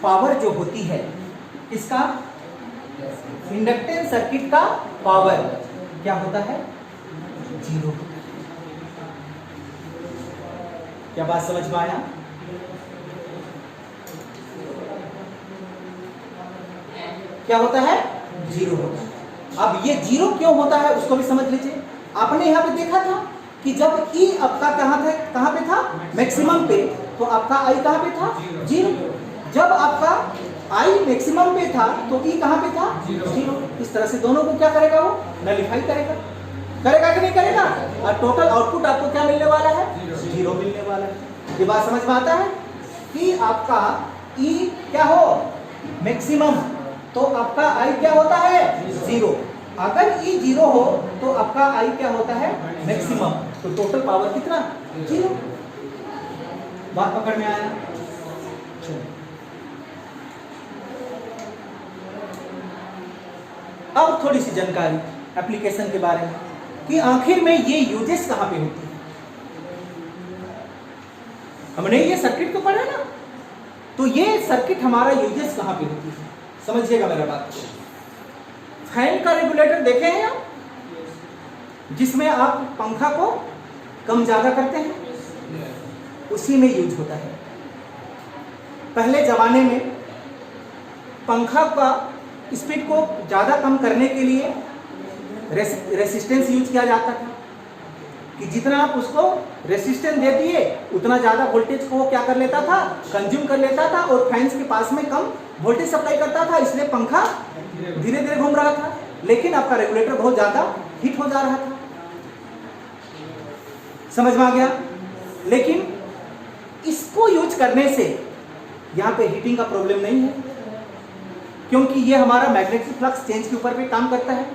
पावर जो होती है, इसका इंडक्टेंस सर्किट का पावर क्या होता है? जीरो। क्या बात समझ में आया? क्या होता है? जीरो होता है। अब ये जीरो क्यों होता है उसको भी समझ लीजिए। आपने यहाँ पे देखा था कि जब ई आपका कहाँ पे था? मैक्सिमम पे, तो आपका आई कहाँ पे था? जीरो। जब आपका आई मैक्सिमम पे था तो ई कहाँ पे था? जीरो। इस तरह से दोनों को क्या करेगा? वो नलिफाई करेगा। करेगा कि नहीं करेगा? और टोटल आउटपुट आपको क्या मिलने वाला है? जीरो मिलने वाला है। ये बात समझ में आता है कि आपका ई क्या हो? मैक्सिमम, तो आपका आई क्या होता है? जीरो। अगर E 0 हो तो आपका I क्या होता है? मैक्सिमम। तो टोटल पावर कितना? 0। बात पकड़ में आया? अब थोड़ी सी जानकारी एप्लीकेशन के बारे में कि आखिर में ये यूजेस कहां पे होती है। हमने ये सर्किट तो पढ़ा ना, तो ये सर्किट हमारा यूजेस कहां पे होती है, समझिएगा मेरा बात। फैन का रेगुलेटर देखे हैं आप, जिसमें आप पंखा को कम ज्यादा करते हैं, उसी में यूज होता है। पहले जमाने में पंखा का स्पीड को ज्यादा कम करने के लिए रेसिस्टेंस यूज किया जाता था कि जितना आप उसको रेसिस्टेंस दे दिए उतना ज्यादा वोल्टेज को वो क्या कर लेता था, कंज्यूम कर लेता था, और फैंस के पास में कम वोल्टेज सप्लाई करता था, इसलिए पंखा धीरे धीरे घूम रहा था, लेकिन आपका रेगुलेटर बहुत ज्यादा हीट हो जा रहा था। समझ में आ गया? लेकिन इसको यूज करने से यहाँ पे हीटिंग का प्रॉब्लम नहीं है, क्योंकि ये हमारा मैग्नेटिक फ्लक्स चेंज के ऊपर भी काम करता है।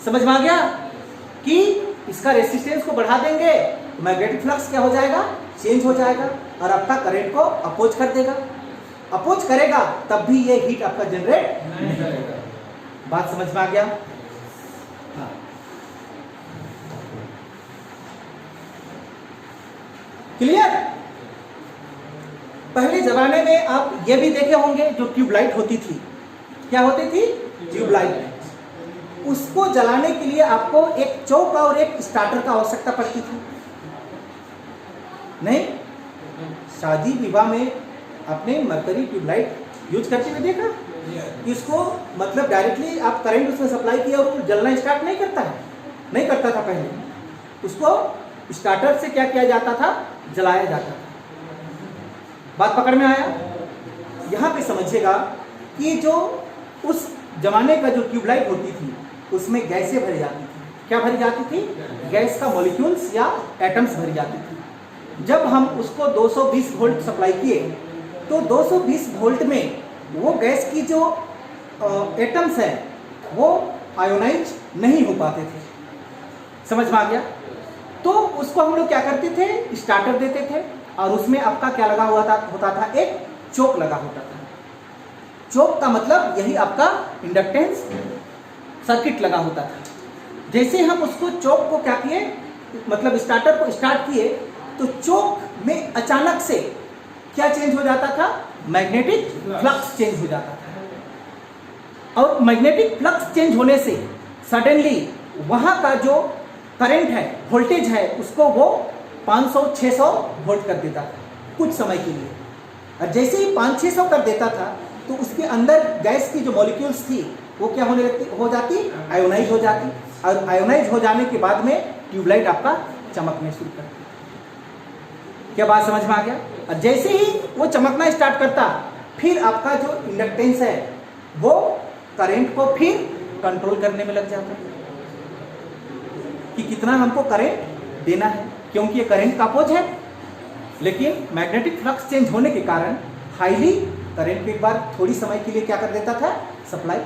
समझ में आ गया कि इसका रेसिस्टेंस को बढ़ा देंगे तो मैग्नेटिक फ्लक्स क्या हो जाएगा, चेंज हो जाएगा, और आपका करंट को अपोज कर देगा। अपोज करेगा तब भी ये हीट आपका जनरेट नहीं करेगा। बात समझ में आ गया? हाँ। क्लियर? पहले जमाने में आप ये भी देखे होंगे, जो ट्यूबलाइट होती थी, क्या होती थी? ट्यूबलाइट। उसको जलाने के लिए आपको एक चौक और एक स्टार्टर का आवश्यकता पड़ती थी, नहीं? शादी विवाह में आपने मरकरी ट्यूबलाइट यूज करते हुए देखा? इसको मतलब डायरेक्टली आप करंट उसमें सप्लाई किया और जलना स्टार्ट नहीं करता है, नहीं करता था पहले। उसको स्टार्टर से क्या किया जाता था, जलाया जाता था। बात पकड़ में आया? यहाँ पे समझिएगा कि जो उस जमाने का जो ट्यूबलाइट होती थी उसमें गैसें भरी जाती थी। क्या भरी जाती थी? गैस का मॉलिक्यूल्स या एटम्स भरी जाती थी। जब हम उसको 220 वोल्ट सप्लाई किए तो 220 वोल्ट में वो गैस की जो एटम्स हैं वो आयोनाइज नहीं हो पाते थे। समझ में आ गया? तो उसको हम लोग क्या करते थे, स्टार्टर देते थे, और उसमें आपका क्या लगा हुआ होता था, एक चोक लगा होता था। चोक का मतलब यही आपका इंडक्टेंस सर्किट लगा होता था। जैसे हम उसको चोक को क्या किए, मतलब स्टार्टर को स्टार्ट किए, तो चोक में अचानक से क्या चेंज हो जाता था, मैग्नेटिक फ्लक्स चेंज हो जाता था। और मैग्नेटिक फ्लक्स चेंज होने से सडनली वहां का जो करंट है, वोल्टेज है, उसको वो 500-600 वोल्ट कर देता था कुछ समय के लिए। और जैसे ही 500-600 कर देता था तो उसके अंदर गैस की जो मॉलिक्यूल्स थी वो क्या हो जाती, आयोनाइज हो जाती, और आयोनाइज हो जाने के बाद में ट्यूबलाइट आपका चमकने शुरू करती। क्या बात समझ में आ गया? और जैसे ही वो चमकना स्टार्ट करता, फिर आपका जो इंडक्टेंस है वो करंट को फिर कंट्रोल करने में लग जाता कि कितना हमको करंट देना है, क्योंकि ये करंट का अपोज है। लेकिन मैग्नेटिक फ्लक्स चेंज होने के कारण हाईली करंट को एक बार थोड़ी समय के लिए क्या कर देता था, सप्लाई,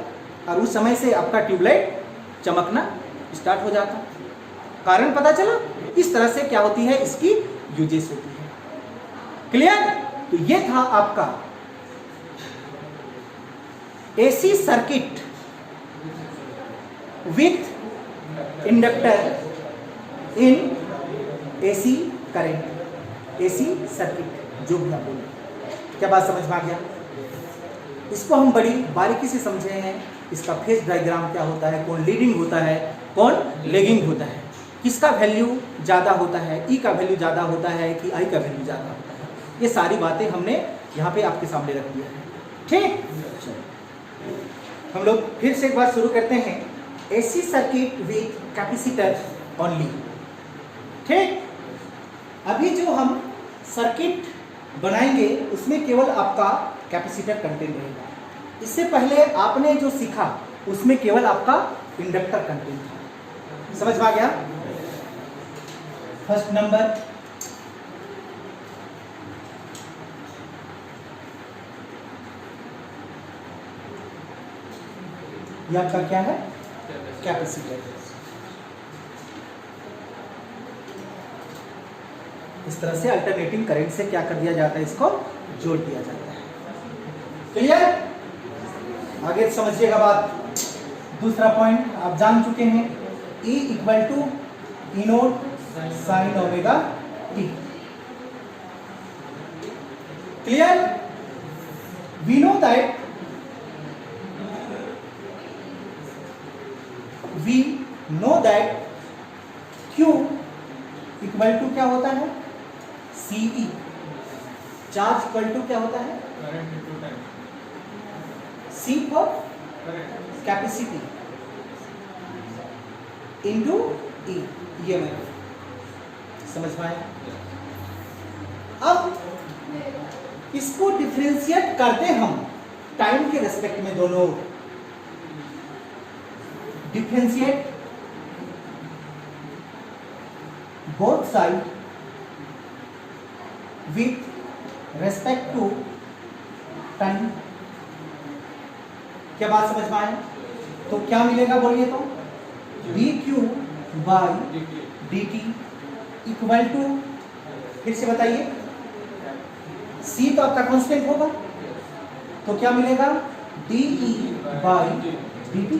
और उस समय से आपका ट्यूबलाइट चमकना स्टार्ट हो जाता। कारण पता चला? इस तरह से क्या होती है, इसकी यूजेस होती है। क्लियर? तो ये था आपका AC circuit with inductor in AC current, AC circuit जो भी आप बोले। क्या बात समझ में आ गया? इसको हम बड़ी बारीकी से समझे हैं। इसका फेज डायग्राम क्या होता है, कौन लीडिंग होता है, कौन लेगिंग होता है, किसका वैल्यू ज़्यादा होता है, ई का वैल्यू ज़्यादा होता है कि आई का वैल्यू ज़्यादा होता है, ये सारी बातें हमने यहाँ पे आपके सामने रख दिया है। ठीक, हम लोग फिर से एक बार शुरू करते हैं। AC circuit with capacitor only. ठीक, अभी जो हम सर्किट बनाएंगे उसमें केवल आपका कैपेसिटर कंटेंट रहेगा। इससे पहले आपने जो सीखा उसमें केवल आपका इंडक्टर कंटेंट था। समझ में आ गया? फर्स्ट नंबर, ये आपका क्या है, कैपेसिटर। इस तरह से अल्टरनेटिंग करंट से क्या कर दिया जाता है, इसको जोड़ दिया जाता है। क्लियर? आगे समझिएगा बात। दूसरा पॉइंट आप जान चुके हैं, E equal to E naught sine omega T. Clear? We know that Q equal to क्या होता है, CE। चार्ज इक्वल टू क्या होता है, current into time. C for correct. Capacity into E। ये मैं समझ पाए। अब इसको डिफरेंशिएट करते हम टाइम के रेस्पेक्ट में, दोनों differentiate both side with respect to time. क्या बात समझ में आए? तो क्या मिलेगा बोलिए तो, dq by dt equal to, फिर से बताइए, c तो आपका कांस्टेंट होगा, तो क्या मिलेगा, de बाई dt।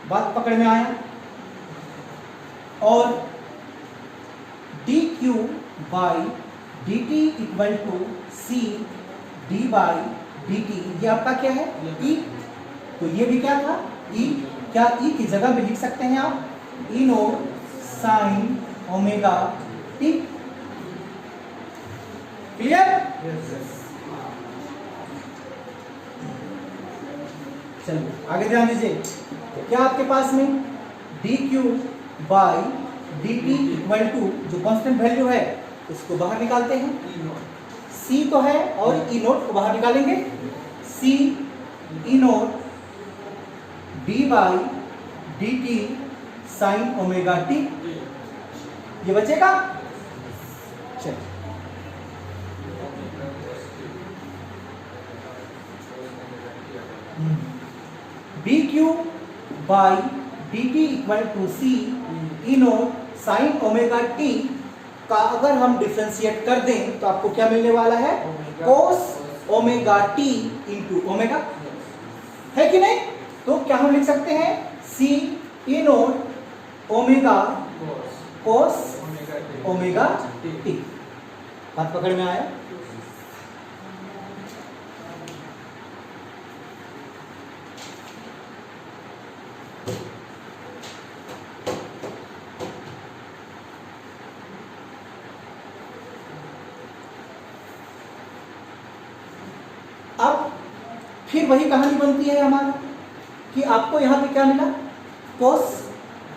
बात पकड़ में आया? और dq by dt equal to c d by dt, ये आपका क्या है, e। तो ये भी क्या था, e। क्या e की जगह भी लिख सकते हैं आप, e naught sine omega T. Clear? चलिए आगे ध्यान दीजिए। क्या आपके पास में dq by dt equal to, जो कांस्टेंट वैल्यू है उसको बाहर निकालते हैं, c तो है और e नोट को बाहर निकालेंगे, c e naught d by dt sine omega T, ये बचेगा। चलिए dq by dt equal to c E naught sine omega T का अगर हम डिफरेंशिएट कर दें तो आपको क्या मिलने वाला है, कोस ओमेगा टी इंटू ओमेगा, है कि नहीं? तो क्या हम लिख सकते हैं, c E naught omega cos omega t. बात पकड़ में आया? अब फिर वही कहानी बनती है हमारी कि आपको यहाँ पे क्या मिला, कोस,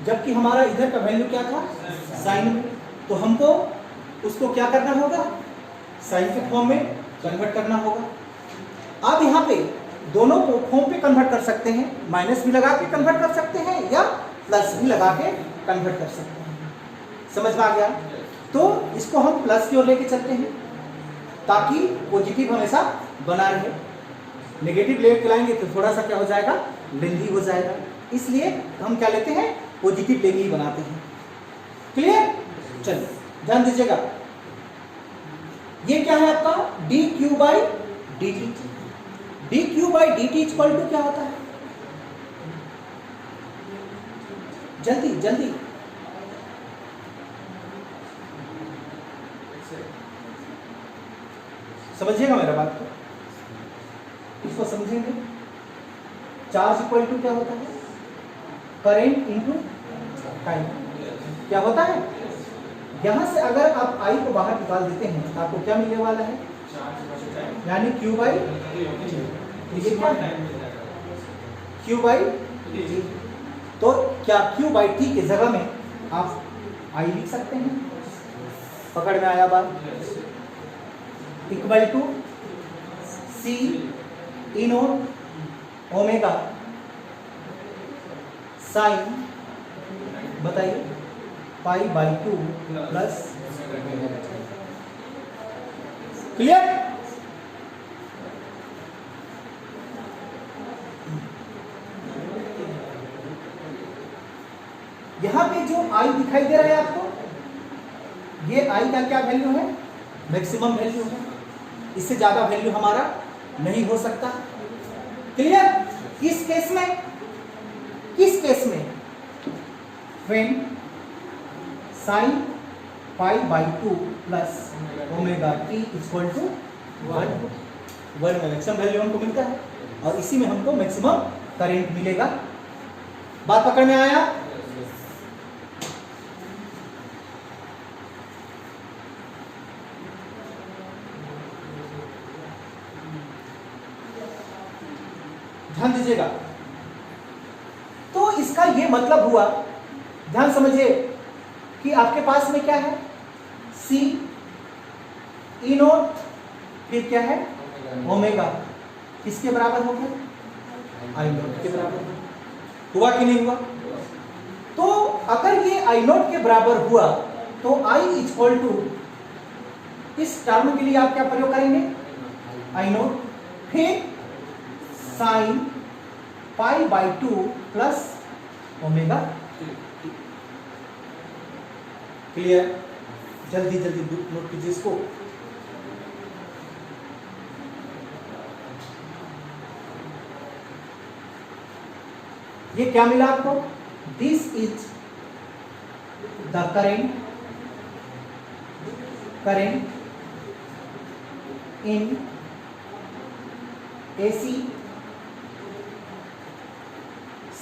जबकि हमारा इधर का वैल्यू क्या था, साइन। तो हमको उसको क्या करना होगा, साइन के फॉर्म में कन्वर्ट करना होगा। आप यहाँ पे दोनों को फॉर्म पे कन्वर्ट कर सकते हैं, माइनस भी लगा के कन्वर्ट कर सकते हैं या प्लस भी लगा के कन्वर्ट कर सकते हैं। समझ में आ गया? तो इसको हम प्लस की ओर लेके चलते हैं ताकि पॉजिटिव हमेशा बना रहे। नेगेटिव लेके लाएंगे तो थोड़ा सा क्या हो जाएगा, लेंदी हो जाएगा, इसलिए हम क्या लेते हैं, पॉजिटिव लेके ही बनाते हैं। क्लियर? चलिए ध्यान दीजिएगा, ये क्या है आपका, D Q by D T. D Q by D T equal to क्या होता है, जल्दी जल्दी समझिएगा मेरा बात को, इसको समझेंगे। चार्ज इक्वल टू क्या होता है, करंट इनटू टाइम। क्या होता है, यहां से अगर आप आई को बाहर निकाल देते हैं तो आपको क्या मिलने वाला है, यानी Q by Q by T. तो क्या क्यू बाई टी की जगह में आप आई लिख सकते हैं? पकड़ में आया बात? Equal to C E naught omega sine, बताइए, पाई बाई 2 प्लस। क्लियर? ये आई का क्या वैल्यू है? मैक्सिमम वैल्यू है, इससे ज्यादा वैल्यू हमारा नहीं हो सकता। क्लियर? किस केस में? किस केस में? When sin pi by 2 plus omega T equal to 1 में मैक्सिमम वैल्यू हमको मिलता है और इसी में हमको मैक्सिमम करंट मिलेगा। बात पकड़ में आया? ध्यान दीजिएगा। तो इसका ये मतलब हुआ, ध्यान समझिए कि आपके पास में क्या है? C E नोट, फिर क्या है? ओमेगा, किसके बराबर हो गया? आई नोट के बराबर हुआ कि नहीं हुआ? तो अगर ये आई नोट के बराबर हुआ तो I इक्वल टू, इस टर्म के लिए आप क्या प्रयोग करेंगे? आई नोट, फिर sign pi by 2 plus omega. Clear? जल्दी जल्दी नोट कीजिए इसको। ये क्या मिला आपको? This is the current in AC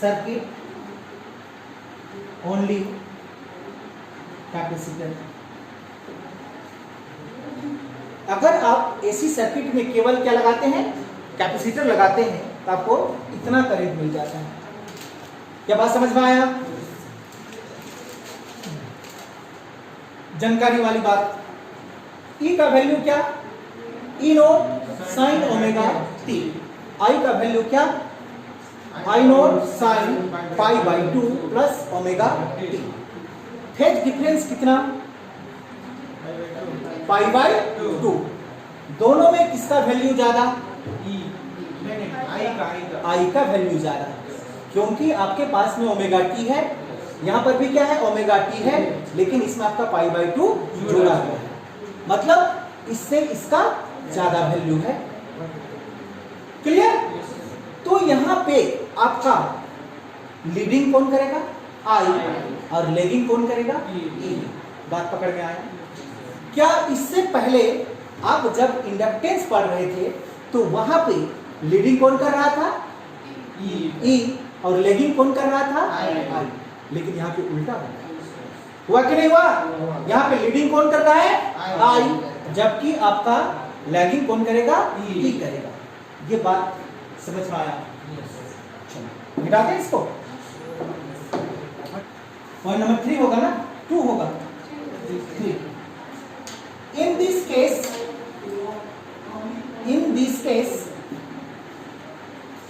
circuit only capacitor. अगर आप AC सर्किट में केवल क्या लगाते हैं? कैपेसिटर लगाते हैं तो आपको इतना करंट मिल जाता है। क्या बात समझ में आया? जानकारी वाली बात। E का वैल्यू क्या? E naught sine omega t. I का वैल्यू क्या? I naught sine pi by 2 plus omega t. Phase difference कितना? Pi by 2। दोनों में किसका वैल्यू ज्यादा? I का वैल्यू ज्यादा, क्योंकि आपके पास में ओमेगा टी है, यहां पर भी क्या है? ओमेगा टी है, लेकिन इसमें आपका पाई बाई 2 जोड़ा गया है, मतलब इससे इसका ज्यादा वैल्यू है। क्लियर? तो यहां पे आपका लीडिंग कौन करेगा? I, और लेगिंग कौन करेगा? E। बात पकड़ में आया? क्या इससे पहले आप जब इंडक्टेंस पढ़ रहे थे तो वहां पे लीडिंग कौन कर रहा था? E, और लेगिंग कौन कर रहा था? I। लेकिन यहाँ पे उल्टा हुआ कि नहीं हुआ? यहाँ पे लीडिंग कौन कर रहा है? I, जबकि आपका लैगिंग कौन करेगा? E करेगा। ये बात समझ में आया? चलो मिटाते हैं इसको। पॉइंट नंबर 3 होगा ना? 2 होगा। 3। In this case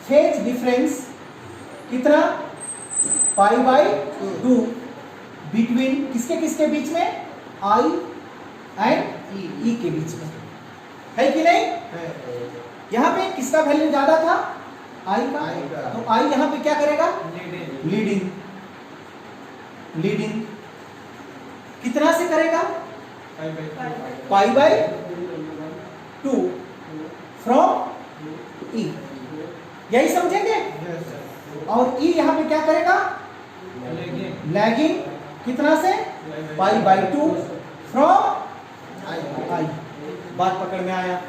phase difference कितना? पाई बाई 2 बिटवीन किसके किसके बीच में? I एंड E के बीच में, है कि नहीं? यहाँ पे किसका वैल्यू ज्यादा था? I का। तो I यहाँ पे क्या करेगा? लीडिंग कितना से करेगा? पाई बाई 2 फ्रॉम E। यही समझेंगे? और E यहाँ पे क्या करेगा? लैगिंग कितना से? Pi by 2 from I। बात पकड़ में आया?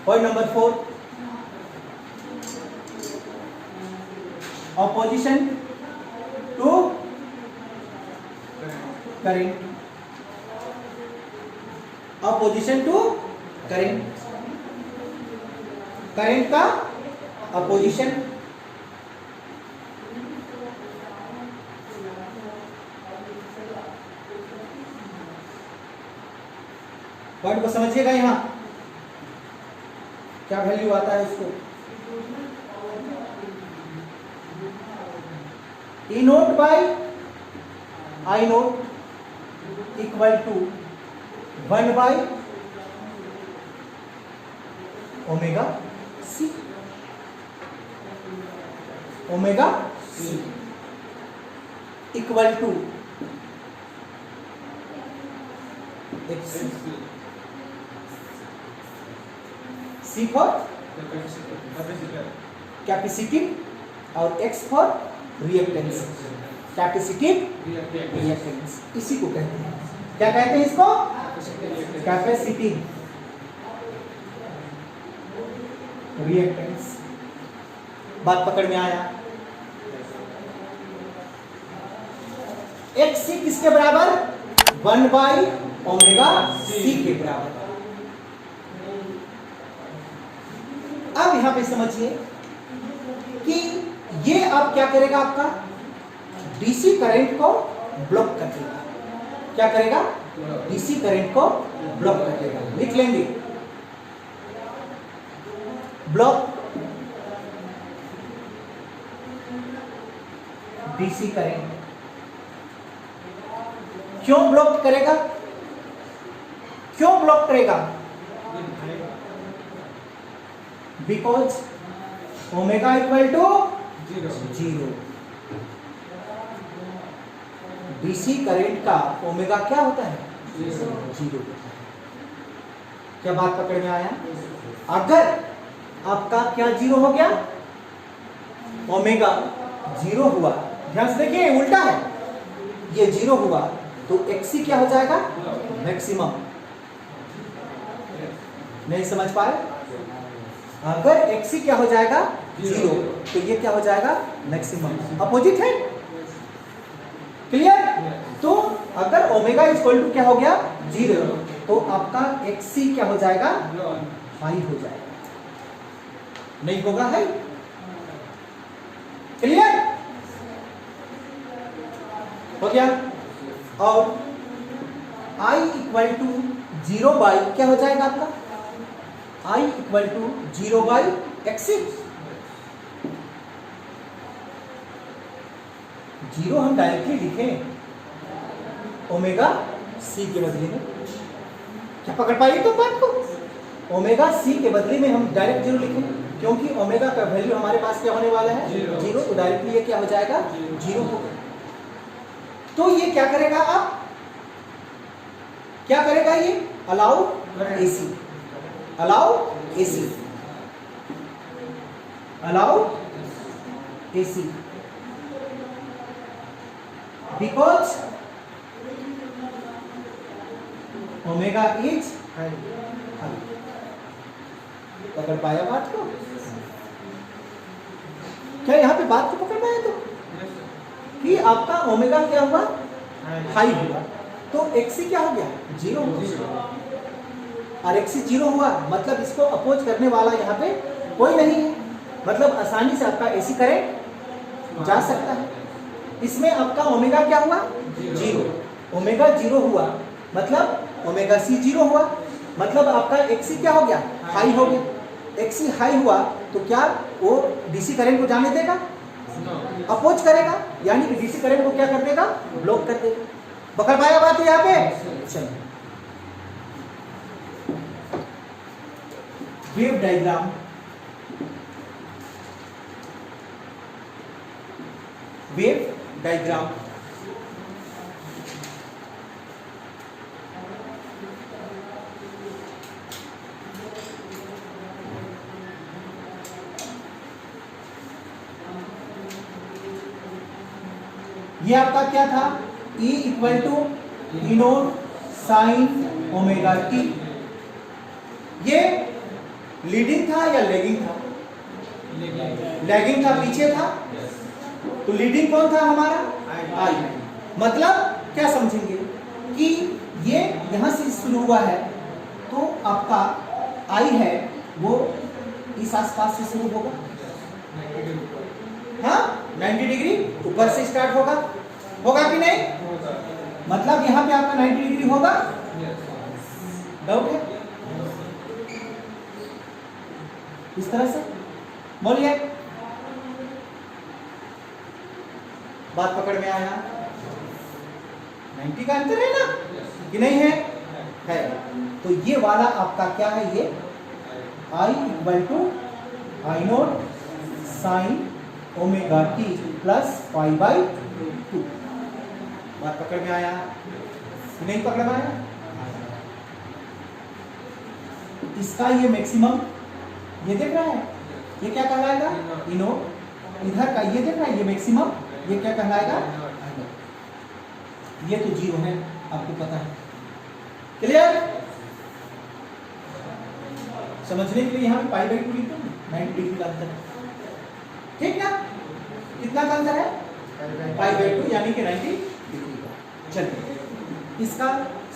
Point number 4, opposition to current. Opposition to current, current का अपोजिशन। पॉइंट को समझिएगा, यहां क्या वैल्यू आता है उसको? E naught by I naught equal to 1 by omega C, omega C equal to XC, C for capacity और X for reactance, capacity reactance, इसी को कहते हैं, क्या कहते हैं इसको? Capacity reactance. बात पकड़ में आया? एक्स सी किसके बराबर? 1/ओमेगा सी के बराबर। अब यहां पे समझिए कि ये अब क्या करेगा, आपका डीसी करंट को ब्लॉक कर देगा। क्या करेगा? डीसी करंट को ब्लॉक कर देगा। लिख लेंगे ब्लॉक डीसी करंट। क्यों ब्लॉक करेगा? क्यों ब्लॉक करेगा? Because omega equal to 0। DC current का ओमेगा क्या होता है? 0। क्या बात पकड़ में आया? अगर आपका क्या 0 हो गया, ओमेगा 0 हुआ, ध्यान से देखिए उल्टा है, ये 0 हुआ तो एक्सी क्या हो जाएगा? मैक्सिमम। नहीं समझ पाए? अगर एक्सी क्या हो जाएगा? 0, तो ये क्या हो जाएगा? मैक्सिमम। अपोजिट है, क्लियर? तो अगर ओमेगा इक्वल टू क्या हो गया? 0, तो आपका एक्सी क्या हो जाएगा? हाई हो जाएगा। नहीं होगा हाई? क्लियर हो गया? और I इक्वल टू 0 बाई क्या हो जाएगा आपका? I equal to 0 by XC. 0 हम डायरेक्टली लिखें ओमेगा सी के बदले में। क्या पकड़ पाइए तो बात को? ओमेगा सी के बदले में हम डायरेक्ट 0 लिखें, क्योंकि ओमेगा का वैल्यू हमारे पास क्या होने वाला है? 0। तो डायरेक्टली ये क्या हो जाएगा? 0 होगा। तो ये क्या करेगा? आप क्या करेगा? ये allow AC, allow AC, allow AC, because omega is high. पकड़ पाया बात को? क्या यहां पे बात को पकड़ पाया? तो कि आपका ओमेगा क्या हुआ? हाई हुआ, तो एक्सी क्या हो गया? 0 हुआ। और एक्सी 0 हुआ मतलब इसको अपोज करने वाला यहाँ पे कोई नहीं है, मतलब आसानी से आपका एसी करंट जा सकता है। इसमें आपका ओमेगा क्या हुआ? 0। ओमेगा 0 हुआ मतलब ओमेगा सी 0 हुआ, मतलब आपका एक्सी क्या हो गया? हाई हो गया। एक्सी हाई हुआ तो क्या वो डीसी करंट को जाने देगा? अपोज करेगा, यानी कि डीसी करंट को क्या कर देगा? ब्लॉक कर देगा। पकड़ पाया बात है यहाँ पे? चलिए वेव डायग्राम, वेव डायग्राम। ये आपका क्या था? E equal to E naught sine omega T. ये लीडिंग था या लेगिंग था? लेगिंग था, पीछे था। तो लीडिंग कौन था हमारा? आई। मतलब क्या समझेंगे कि ये यहां से शुरू हुआ है तो आपका आई है वो इस आसपास से शुरू होगा, हाँ 90 डिग्री ऊपर से स्टार्ट होगा, होगा कि नहीं? मतलब यहां पे आपका 90 डिग्री होगा, डाउट है? इस तरह से बोलिए, बात पकड़ में आया? 90 का अंतर है ना कि नहीं है? है। तो ये वाला आपका क्या है? ये I equal to I naught sine omega T plus pi by 2। बात पकड़ में आया? नहीं पकड़ में आया? इसका ये मैक्सिमम ये देख रहा है, ये क्या कहलाएगा? इनोड। इधर का ये देख रहा है, ये मैक्सिमम, ये क्या कहलाएगा? ये तो जीरो है, आपको पता है। क्लियर? समझने के लिए यहाँ पे पाई बाई 2 लिखते हैं, 90 डिग्री का अंतर है, ठीक ना? कितना का अंतर है? पाई बाई 2 यानी कि 90 डिग्री का। चलिए इसका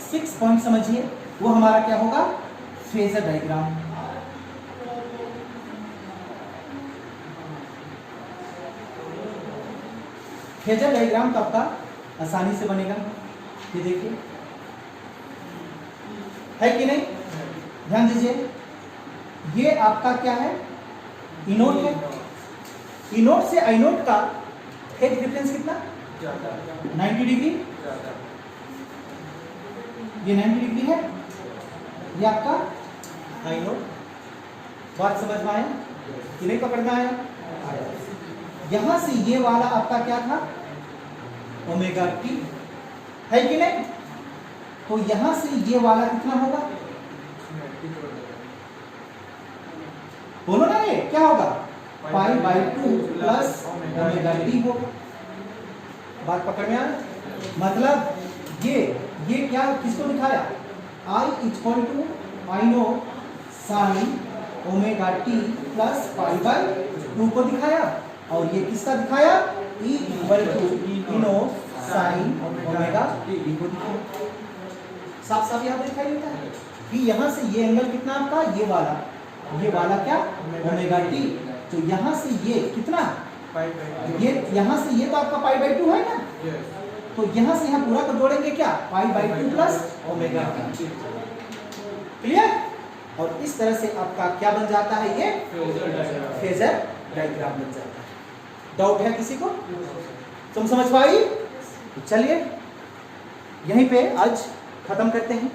6 पॉइंट समझिए, वो हमारा क्या होगा? Phasor diagram. फेजर डायग्राम तो आपका आसानी से बनेगा, ये देखिए, है कि नहीं? ध्यान दीजिए, ये आपका क्या है? इनोड है। इनोड से आइनोड का एक डिफरेंस कितना? 90 डिग्री। ये 90 डिग्री है, ये आपका आइनोड। बात समझ में आया कि नहीं? पकड़ में आया? यहां से ये वाला आपका क्या था? ओमेगा टी, है कि नहीं? तो यहां से ये वाला कितना होगा? बोलो ना, ये क्या होगा? पाई बाई 2 प्लस ओमेगा टी होगा। बात पकड़ में आया? मतलब ये क्या किसको दिखाया? I equal to I naught sine omega T plus pi by 2 को दिखाया, और ये किसका दिखाया? E equal to Eno sine omega t को दिखाया। साफ साफ यहाँ पे दिखाई देता है कि यहाँ से ये एंगल कितना आपका? ये वाला क्या? Omega T. तो यहाँ से ये कितना? ये यहाँ से ये तो आपका पाई बाई 2 है ना, तो यहाँ से यहाँ पूरा को जोड़ेंगे क्या? पाई by 2 plus omega T. Clear? और इस तरह से आपका क्या बन जाता है? ये फेजर डायग्राम बन जाता है। डाउट है किसी को? तुम समझ पाई? चलिए यहीं पे आज खत्म करते हैं।